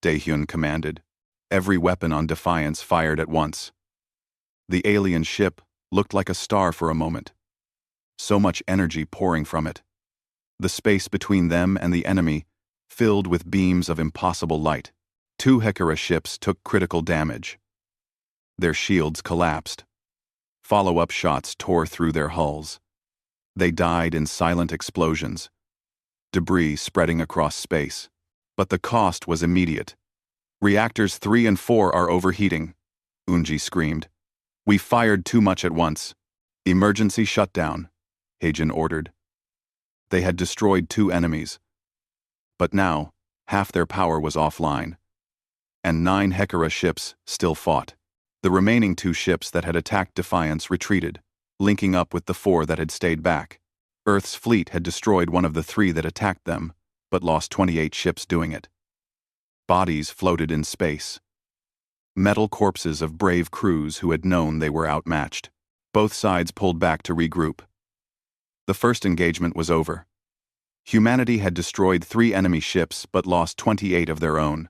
Daehyun commanded. Every weapon on Defiance fired at once. The alien ship looked like a star for a moment. So much energy pouring from it. The space between them and the enemy filled with beams of impossible light. 2 Hekara ships took critical damage. Their shields collapsed. Follow-up shots tore through their hulls. They died in silent explosions, debris spreading across space. But the cost was immediate. "Reactors 3 and 4 are overheating," Unji screamed. We fired too much at once. Emergency shutdown, Heijin ordered. They had destroyed 2 enemies. But now, half their power was offline. And 9 HFY ships still fought. The remaining 2 ships that had attacked Defiance retreated, linking up with the 4 that had stayed back. Earth's fleet had destroyed one of the 3 that attacked them, but lost 28 ships doing it. Bodies floated in space. Metal corpses of brave crews who had known they were outmatched. Both sides pulled back to regroup. The first engagement was over. Humanity had destroyed 3 enemy ships but lost 28 of their own.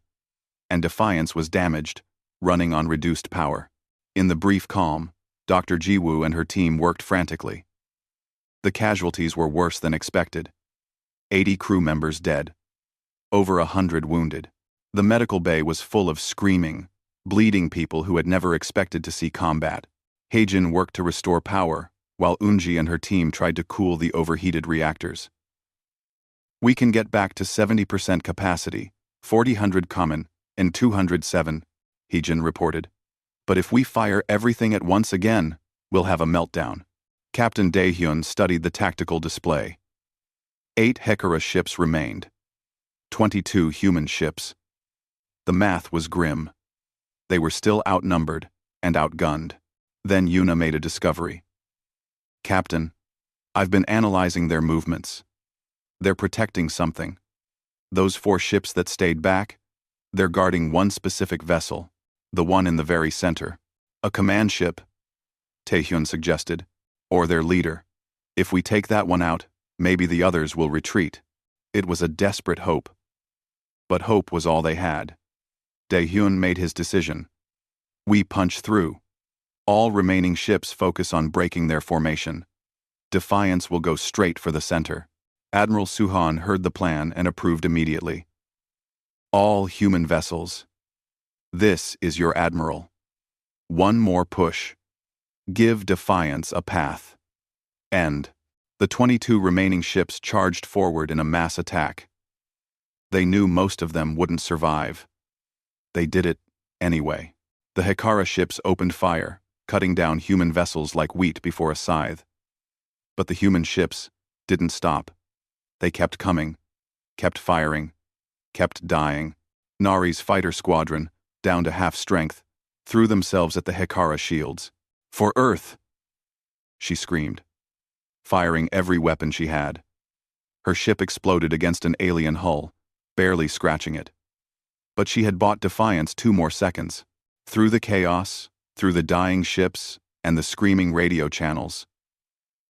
And Defiance was damaged, running on reduced power. In the brief calm, Dr. Jiwoo and her team worked frantically. The casualties were worse than expected. 80 crew members dead. Over 100 wounded. The medical bay was full of screaming, bleeding people who had never expected to see combat. Heijin worked to restore power, while Eunji and her team tried to cool the overheated reactors. We can get back to 70% capacity, 400 common, and 207, Heijin reported. But if we fire everything at once again, we'll have a meltdown. Captain Daehyun studied the tactical display. 8 HFY ships remained. 22 human ships. The math was grim. They were still outnumbered and outgunned. Then Yuna made a discovery. Captain, I've been analyzing their movements. They're protecting something. Those 4 ships that stayed back, they're guarding one specific vessel, the one in the very center. A command ship, Taehyun suggested, or their leader. If we take that one out, maybe the others will retreat. It was a desperate hope. But hope was all they had. Daehyun made his decision. We punch through. All remaining ships focus on breaking their formation. Defiance will go straight for the center. Admiral Suhan heard the plan and approved immediately. All human vessels. This is your admiral. One more push. Give Defiance a path. End. The 22 remaining ships charged forward in a mass attack. They knew most of them wouldn't survive. They did it anyway. The HFY ships opened fire, cutting down human vessels like wheat before a scythe. But the human ships didn't stop. They kept coming, kept firing, kept dying. Nari's fighter squadron, down to half strength, threw themselves at the HFY shields. For Earth! She screamed, firing every weapon she had. Her ship exploded against an alien hull, barely scratching it. But she had bought Defiance 2 more seconds. Through the chaos, through the dying ships, and the screaming radio channels,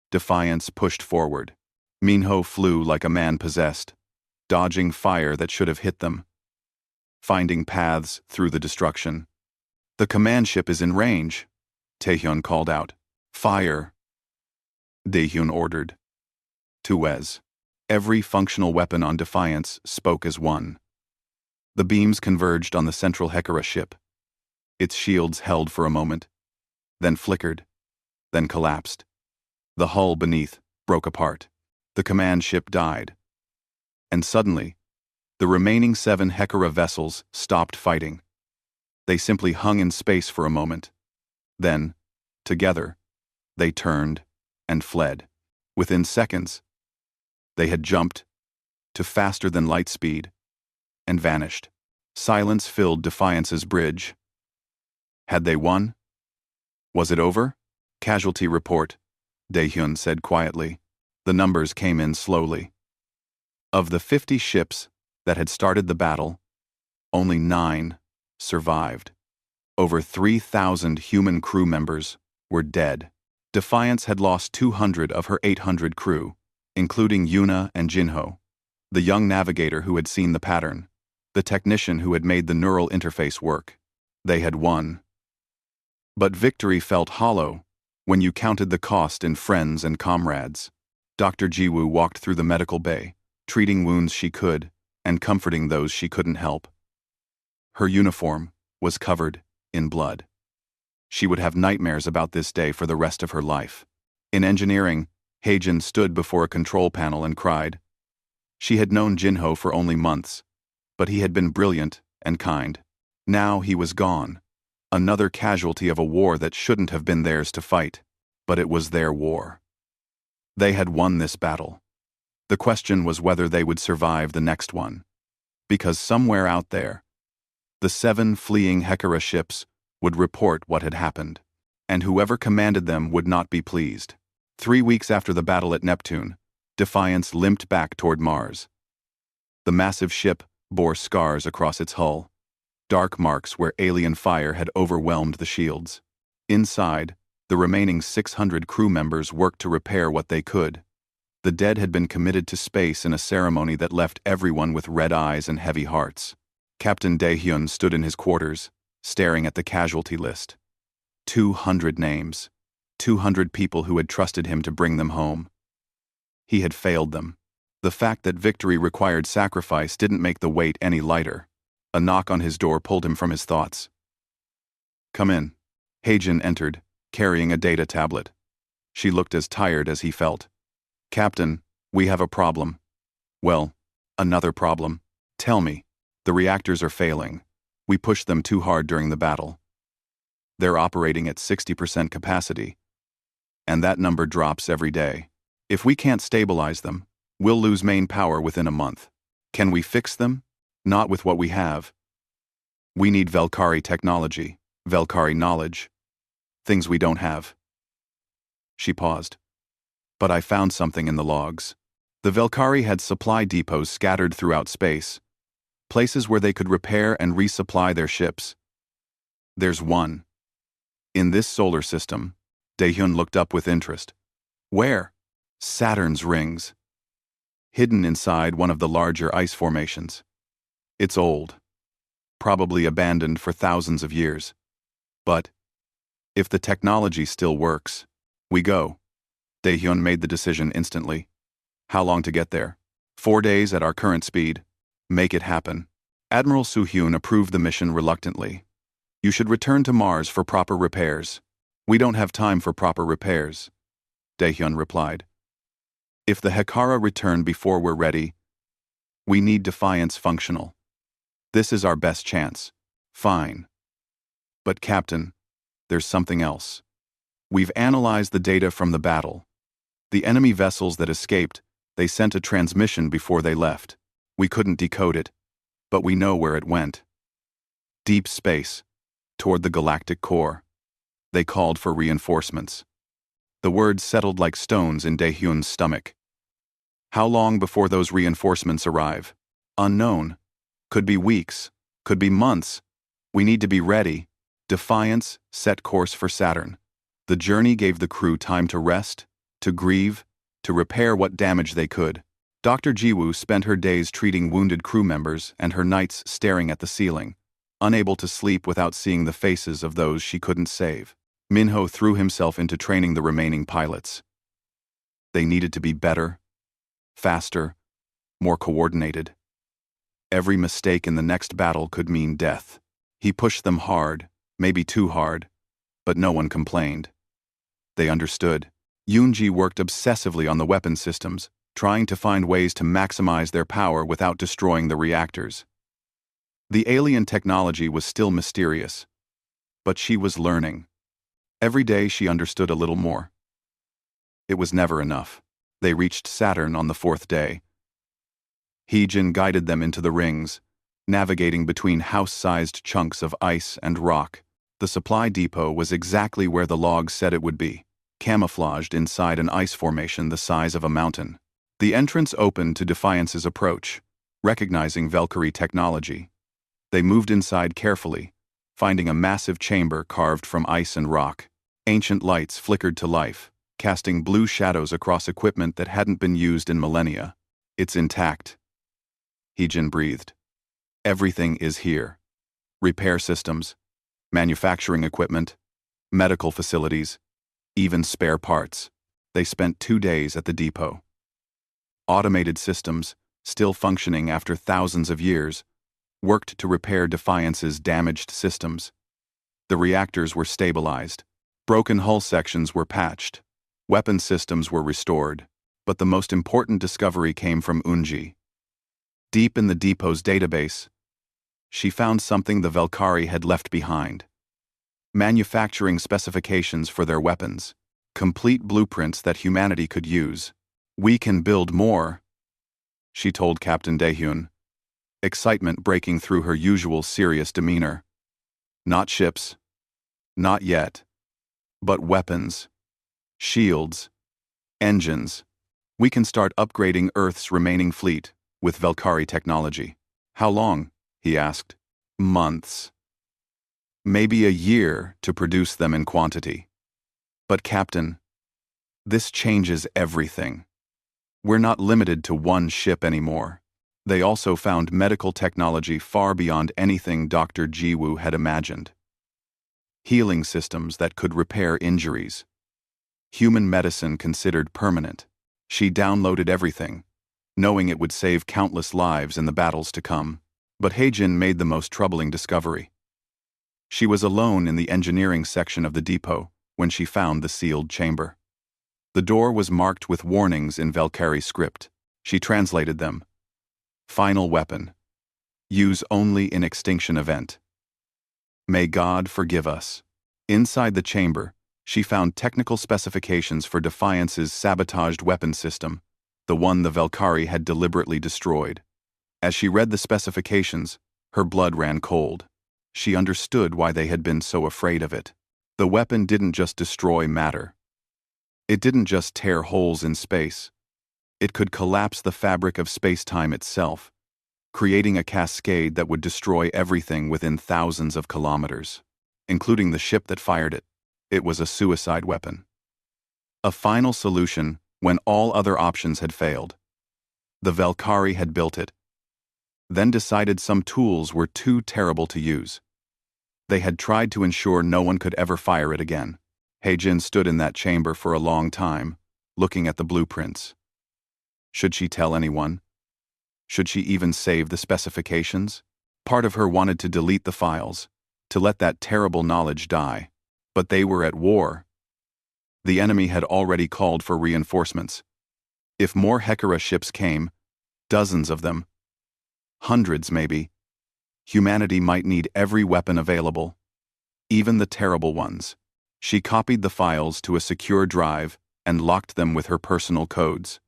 Defiance pushed forward. Minho flew like a man possessed, dodging fire that should have hit them, finding paths through the destruction. The command ship is in range, Taehyun called out. Fire, Daehyun ordered. Tuez. Every functional weapon on Defiance spoke as one. The beams converged on the central HFY ship. Its shields held for a moment, then flickered, then collapsed. The hull beneath broke apart. The command ship died. And suddenly, the remaining 7 HFY vessels stopped fighting. They simply hung in space for a moment. Then, together, they turned and fled. Within seconds, they had jumped to faster than light speed and vanished. Silence filled Defiance's bridge. Had they won? Was it over? Casualty report, Daehyun said quietly. The numbers came in slowly. Of the 50 ships that had started the battle, only 9 survived. Over 3,000 human crew members were dead. Defiance had lost 200 of her 800 crew, including Yuna and Jinho, the young navigator who had seen the pattern, the technician who had made the neural interface work. They had won. But victory felt hollow when you counted the cost in friends and comrades. Dr. Jiwoo walked through the medical bay, treating wounds she could and comforting those she couldn't help. Her uniform was covered in blood. She would have nightmares about this day for the rest of her life. In engineering, Heijin stood before a control panel and cried. She had known Jinho for only months, but he had been brilliant and kind. Now he was gone, Another casualty of a war that shouldn't have been theirs to fight, but it was their war. They had won this battle. The question was whether they would survive the next one. Because somewhere out there, the 7 fleeing HFY ships would report what had happened, and whoever commanded them would not be pleased. 3 weeks after the battle at Neptune, Defiance limped back toward Mars. The massive ship bore scars across its hull, dark marks where alien fire had overwhelmed the shields. Inside, the remaining 600 crew members worked to repair what they could. The dead had been committed to space in a ceremony that left everyone with red eyes and heavy hearts. Captain Daehyun stood in his quarters, staring at the casualty list. 200 names. 200 people who had trusted him to bring them home. He had failed them. The fact that victory required sacrifice didn't make the weight any lighter. A knock on his door pulled him from his thoughts. "Come in." Haejin entered, carrying a data tablet. She looked as tired as he felt. "Captain, we have a problem." "Well, another problem. Tell me." "The reactors are failing. We pushed them too hard during the battle. They're operating at 60% capacity. And that number drops every day. If we can't stabilize them, we'll lose main power within a month. Can we fix them? Not with what we have. We need Valkyrie technology, Valkyrie knowledge. Things we don't have." She paused. "But I found something in the logs. The Valkyrie had supply depots scattered throughout space, places where they could repair and resupply their ships. There's one. In this solar system." Daehyun looked up with interest. "Where?" "Saturn's rings. Hidden inside one of the larger ice formations. It's old. Probably abandoned for thousands of years. But if the technology still works, we go." Daehyun made the decision instantly. "How long to get there?" 4 days at our current speed. Make it happen." Admiral Soo-hyun approved the mission reluctantly. "You should return to Mars for proper repairs." "We don't have time for proper repairs," Daehyun replied. "If the Hekara return before we're ready, we need Defiance functional. This is our best chance." "Fine. But Captain, there's something else. We've analyzed the data from the battle. The enemy vessels that escaped, they sent a transmission before they left. We couldn't decode it, but we know where it went. Deep space, toward the galactic core. They called for reinforcements." The words settled like stones in Daehyun's stomach. "How long before those reinforcements arrive?" "Unknown. Could be weeks. Could be months. We need to be ready." Defiance set course for Saturn. The journey gave the crew time to rest, to grieve, to repair what damage they could. Dr. Jiwoo spent her days treating wounded crew members and her nights staring at the ceiling, unable to sleep without seeing the faces of those she couldn't save. Minho threw himself into training the remaining pilots. They needed to be better, faster, more coordinated. Every mistake in the next battle could mean death. He pushed them hard, maybe too hard, but no one complained. They understood. Yoonji worked obsessively on the weapon systems, trying to find ways to maximize their power without destroying the reactors. The alien technology was still mysterious, but she was learning. Every day she understood a little more. It was never enough. They reached Saturn on the 4th day. Haejin guided them into the rings, navigating between house-sized chunks of ice and rock. The supply depot was exactly where the logs said it would be, camouflaged inside an ice formation the size of a mountain. The entrance opened to Defiance's approach, recognizing Valkyrie technology. They moved inside carefully, finding a massive chamber carved from ice and rock. Ancient lights flickered to life, casting blue shadows across equipment that hadn't been used in millennia. "It's intact," Haejin breathed. "Everything is here. Repair systems, manufacturing equipment, medical facilities, even spare parts." They spent 2 days at the depot. Automated systems, still functioning after thousands of years, worked to repair Defiance's damaged systems. The reactors were stabilized. Broken hull sections were patched. Weapon systems were restored. But the most important discovery came from Unji. Deep in the depot's database, she found something the Valkyrie had left behind. manufacturing specifications for their weapons, complete blueprints that humanity could use. "We can build more," she told Captain Daehyun, excitement breaking through her usual serious demeanor. "Not ships. Not yet. But weapons. Shields. Engines. We can start upgrading Earth's remaining fleet with Valkyrie technology." "How long?" he asked. "Months. Maybe a year to produce them in quantity. But Captain, this changes everything. We're not limited to one ship anymore." They also found medical technology far beyond anything Dr. Jiwoo had imagined. Healing systems that could repair injuries. Human medicine considered permanent. She downloaded everything, knowing it would save countless lives in the battles to come. But Haejin made the most troubling discovery. She was alone in the engineering section of the depot when she found the sealed chamber. The door was marked with warnings in Valkyrie script. She translated them. "Final weapon. Use only in extinction event. May God forgive us." Inside the chamber, she found technical specifications for Defiance's sabotaged weapon system, the one the Valkyrie had deliberately destroyed. As she read the specifications, her blood ran cold. She understood why they had been so afraid of it. The weapon didn't just destroy matter. It didn't just tear holes in space. It could collapse the fabric of space-time itself, creating a cascade that would destroy everything within thousands of kilometers, including the ship that fired it. It was a suicide weapon. A final solution when all other options had failed. The Valkyrie had built it, then decided some tools were too terrible to use. They had tried to ensure no one could ever fire it again. Haejin stood in that chamber for a long time, looking at the blueprints. Should she tell anyone? Should she even save the specifications? Part of her wanted to delete the files, to let that terrible knowledge die. But they were at war. The enemy had already called for reinforcements. If more Hekara ships came, dozens of them, hundreds maybe, humanity might need every weapon available, even the terrible ones. She copied the files to a secure drive and locked them with her personal codes.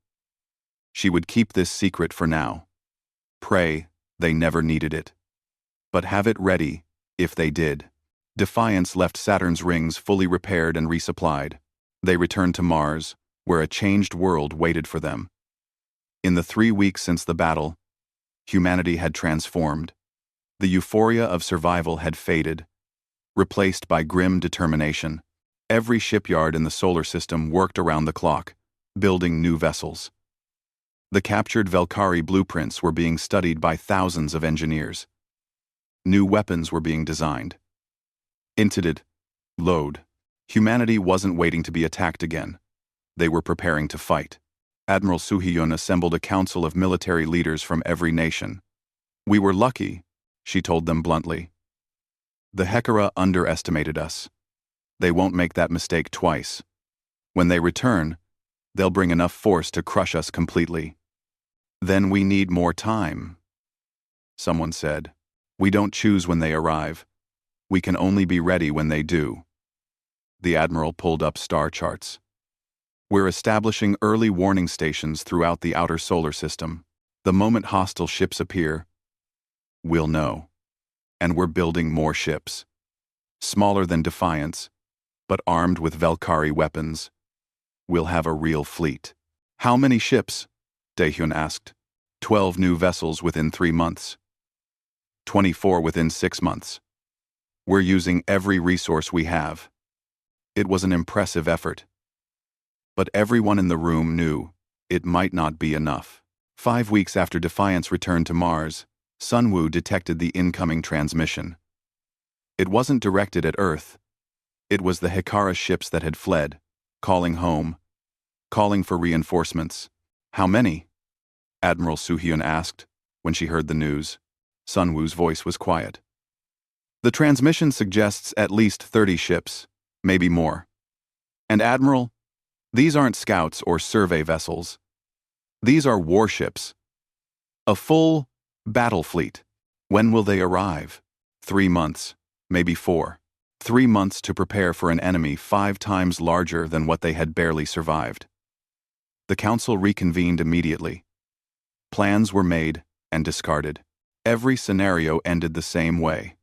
She would keep this secret for now. Pray they never needed it. But have it ready if they did. Defiance left Saturn's rings fully repaired and resupplied. They returned to Mars, where a changed world waited for them. In the 3 weeks since the battle, humanity had transformed. The euphoria of survival had faded, replaced by grim determination. Every shipyard in the solar system worked around the clock, building new vessels. The captured Valkyrie blueprints were being studied by thousands of engineers. New weapons were being designed. Intited. Load. Humanity wasn't waiting to be attacked again. They were preparing to fight. Admiral Suhyun assembled a council of military leaders from every nation. "We were lucky," she told them bluntly. "The Hekara underestimated us. They won't make that mistake twice. When they return, they'll bring enough force to crush us completely." "Then we need more time," someone said. "We don't choose when they arrive. We can only be ready when they do." The Admiral pulled up star charts. "We're establishing early warning stations throughout the outer solar system. The moment hostile ships appear, we'll know. And we're building more ships. Smaller than Defiance, but armed with Valkyrie weapons. We'll have a real fleet." "How many ships?" Daehyun asked. 12 new vessels within 3 months. 24 within 6 months. We're using every resource we have." It was an impressive effort. But everyone in the room knew it might not be enough. 5 weeks after Defiance returned to Mars, Sunwoo detected the incoming transmission. It wasn't directed at Earth. It was the Hekara ships that had fled, calling home, calling for reinforcements. "How many?" Admiral Suhyun asked when she heard the news. Sunwoo's voice was quiet. "The transmission suggests at least 30 ships, maybe more. And Admiral, these aren't scouts or survey vessels. These are warships. A full battle fleet. When will they arrive?" 3 months, maybe 4. 3 months to prepare for an enemy 5 times larger than what they had barely survived. The council reconvened immediately. Plans were made and discarded. Every scenario ended the same way.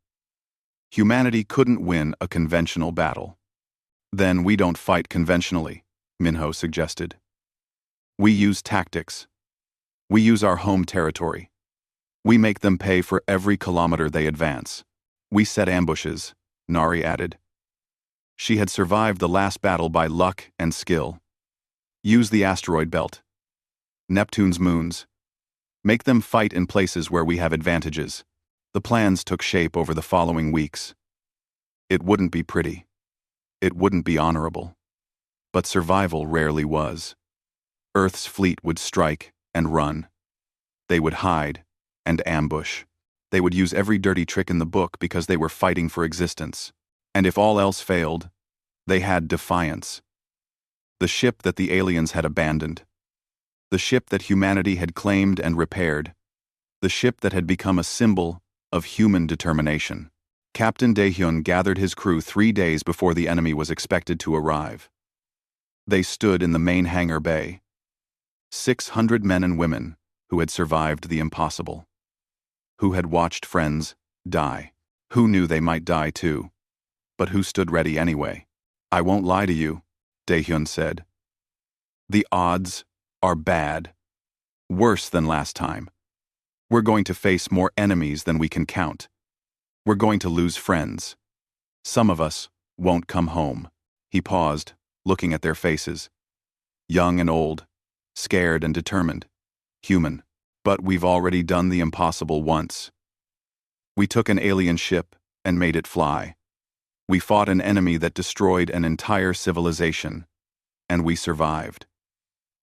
Humanity couldn't win a conventional battle. Then we don't fight conventionally, Minho suggested. We use tactics. We use our home territory. We make them pay for every kilometer they advance. We set ambushes, Nari added. She had survived the last battle by luck and skill. Use the asteroid belt. Neptune's moons. Make them fight in places where we have advantages. The plans took shape over the following weeks. It wouldn't be pretty. It wouldn't be honorable. But survival rarely was. Earth's fleet would strike and run. They would hide and ambush. They would use every dirty trick in the book because they were fighting for existence. And if all else failed, they had defiance. The ship that the aliens had abandoned. The ship that humanity had claimed and repaired. The ship that had become a symbol of human determination. Captain Daehyun gathered his crew 3 days before the enemy was expected to arrive. They stood in the main hangar bay. 600 men and women who had survived the impossible. Who had watched friends die. Who knew they might die too. But who stood ready anyway. I won't lie to you, Daehyun said. The odds are bad. Worse than last time. We're going to face more enemies than we can count. We're going to lose friends. Some of us won't come home. He paused, looking at their faces. Young and old, scared and determined. Human. But we've already done the impossible once. We took an alien ship and made it fly. We fought an enemy that destroyed an entire civilization. And we survived.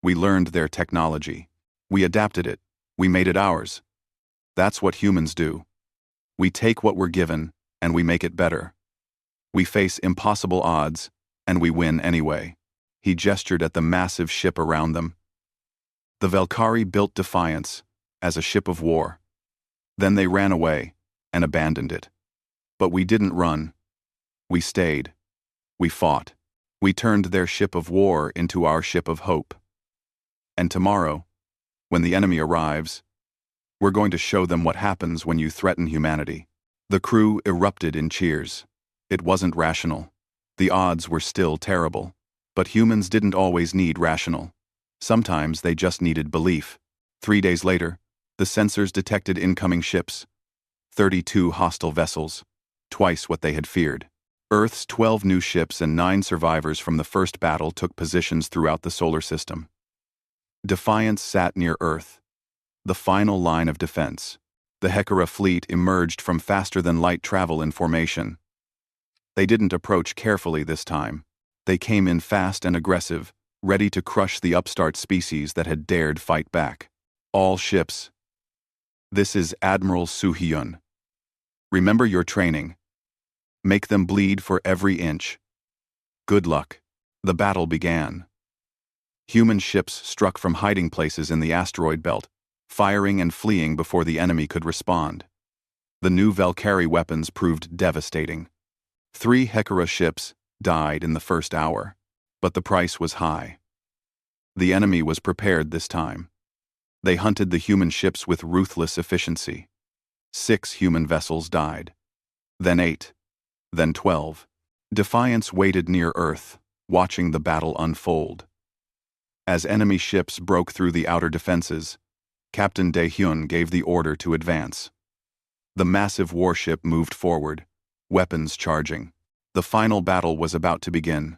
We learned their technology. We adapted it. We made it ours. That's what humans do. We take what we're given, and we make it better. We face impossible odds, and we win anyway. He gestured at the massive ship around them. The Valkyrie built Defiance as a ship of war. Then they ran away and abandoned it. But we didn't run. We stayed. We fought. We turned their ship of war into our ship of hope. And tomorrow, when the enemy arrives, we're going to show them what happens when you threaten humanity. The crew erupted in cheers. It wasn't rational. The odds were still terrible. But humans didn't always need rational. Sometimes they just needed belief. 3 days later, the sensors detected incoming ships. 32 hostile vessels. Twice what they had feared. Earth's 12 new ships and 9 survivors from the first battle took positions throughout the solar system. Defiance sat near Earth. The final line of defense. The HFY fleet emerged from faster-than-light travel in formation. They didn't approach carefully this time. They came in fast and aggressive, ready to crush the upstart species that had dared fight back. All ships. This is Admiral Soo-hyun. Remember your training. Make them bleed for every inch. Good luck. The battle began. Human ships struck from hiding places in the asteroid belt, firing and fleeing before the enemy could respond. The new Valkyrie weapons proved devastating. 3 HFY ships died in the first hour, but the price was high. The enemy was prepared this time. They hunted the human ships with ruthless efficiency. 6 human vessels died. Then 8. Then 12. Defiance waited near Earth, watching the battle unfold. As enemy ships broke through the outer defenses, Captain Daehyun gave the order to advance. The massive warship moved forward, weapons charging. The final battle was about to begin.